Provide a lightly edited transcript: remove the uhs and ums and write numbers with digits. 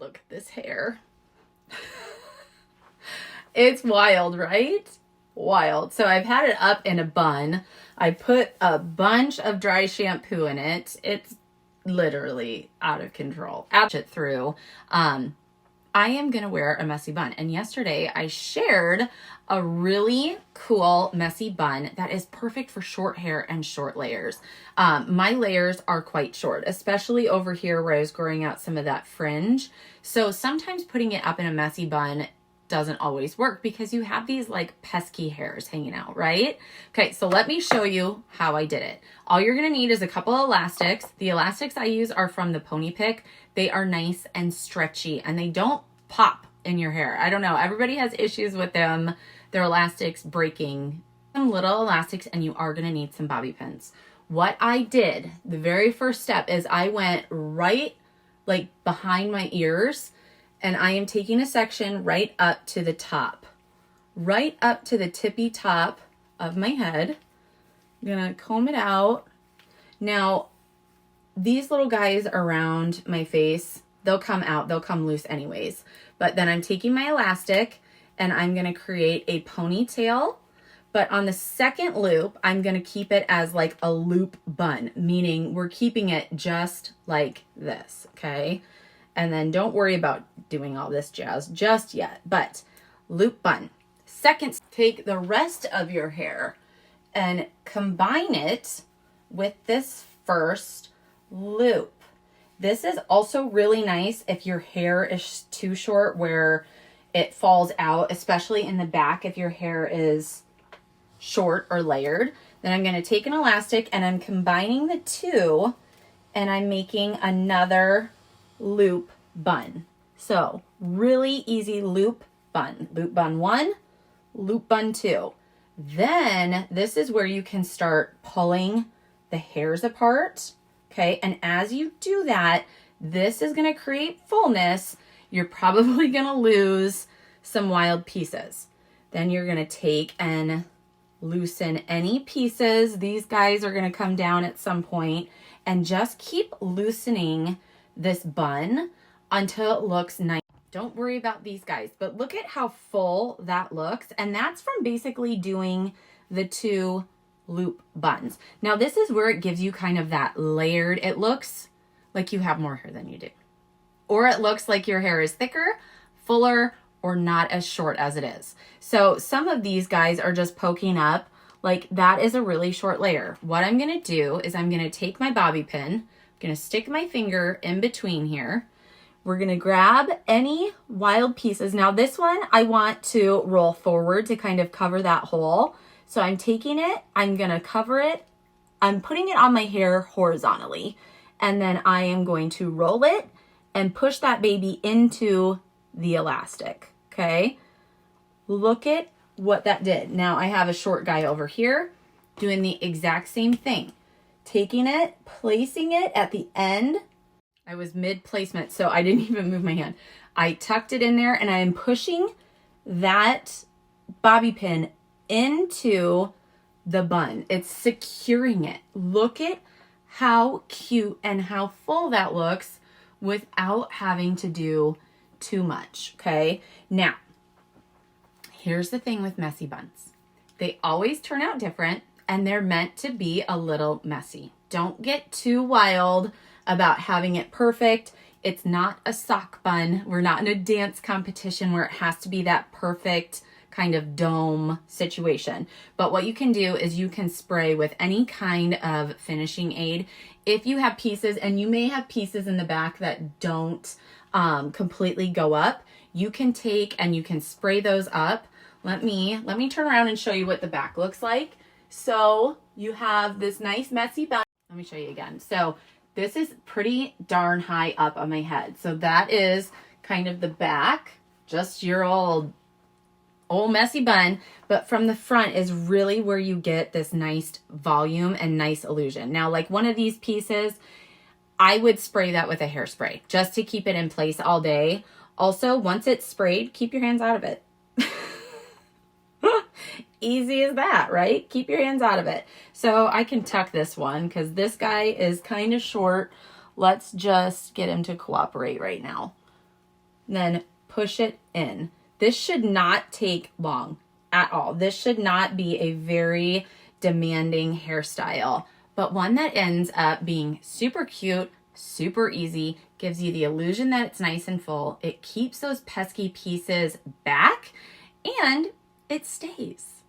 Look at this hair. It's wild, right? Wild. So I've had it up in a bun. I put a bunch of dry shampoo in it. It's literally out of control. Out it through. I am going to wear a messy bun. And yesterday I shared a really cool messy bun that is perfect for short hair and short layers. My layers are quite short, especially over here where I was growing out some of that fringe. So sometimes putting it up in a messy bun doesn't always work because you have these like pesky hairs hanging out, right? Okay, so let me show you how I did it. All you're gonna need is a couple of elastics. The elastics I use are from the Pony Pick. They are nice and stretchy and they don't pop in your hair. I don't know, everybody has issues with them. Their elastics breaking. Some little elastics and you are gonna need some bobby pins. What I did, the very first step is I went right like behind my ears and I am taking a section right up to the top, right up to the tippy top of my head. I'm gonna comb it out. Now, these little guys around my face, they'll come out, they'll come loose anyways. But then I'm taking my elastic and I'm gonna create a ponytail. But on the second loop, I'm gonna keep it as like a loop bun, meaning we're keeping it just like this, okay? And then don't worry about doing all this jazz just yet, but loop bun. Second, take the rest of your hair and combine it with this first loop. This is also really nice if your hair is too short where it falls out, especially in the back if your hair is short or layered. Then I'm going to take an elastic and I'm combining the two and I'm making another loop bun. So really easy loop bun. Loop bun 1, loop bun 2. Then this is where you can start pulling the hairs apart. Okay, and as you do that, this is going to create fullness. You're probably going to lose some wild pieces. Then you're going to take and loosen any pieces. These guys are going to come down at some point and just keep loosening this bun until it looks nice. Don't worry about these guys, but look at how full that looks. And that's from basically doing the 2 loop buns. Now this is where it gives you kind of that layered, it looks like you have more hair than you do. Or it looks like your hair is thicker, fuller, or not as short as it is. So some of these guys are just poking up, like that is a really short layer. What I'm gonna do is I'm gonna take my bobby pin, I'm gonna stick my finger in between here. We're gonna grab any wild pieces. Now this one, I want to roll forward to kind of cover that hole. So I'm taking it, I'm gonna cover it, I'm putting it on my hair horizontally, and then I am going to roll it and push that baby into the elastic, okay? Look at what that did. Now I have a short guy over here doing the exact same thing. Taking it, placing it at the end. I was mid-placement, so I didn't even move my hand. I tucked it in there and I am pushing that bobby pin into the bun. It's securing it. Look at how cute and how full that looks without having to do too much, okay? Now, here's the thing with messy buns. They always turn out different and they're meant to be a little messy. Don't get too wild about having it perfect. It's not a sock bun. We're not in a dance competition where it has to be that perfect kind of dome situation. But what you can do is you can spray with any kind of finishing aid. If you have pieces, and you may have pieces in the back that don't completely go up, you can take and you can spray those up. Let me turn around and show you what the back looks like. So you have this nice messy bun. Let me show you again. So this is pretty darn high up on my head. So that is kind of the back, just your old messy bun, but from the front is really where you get this nice volume and nice illusion. Now, like one of these pieces, I would spray that with a hairspray just to keep it in place all day. Also, once it's sprayed, keep your hands out of it. Easy as that, right? Keep your hands out of it. So I can tuck this one because this guy is kind of short. Let's just get him to cooperate right now. then push it in. This should not take long at all. This should not be a very demanding hairstyle, but one that ends up being super cute, super easy, gives you the illusion that it's nice and full. It keeps those pesky pieces back and it stays.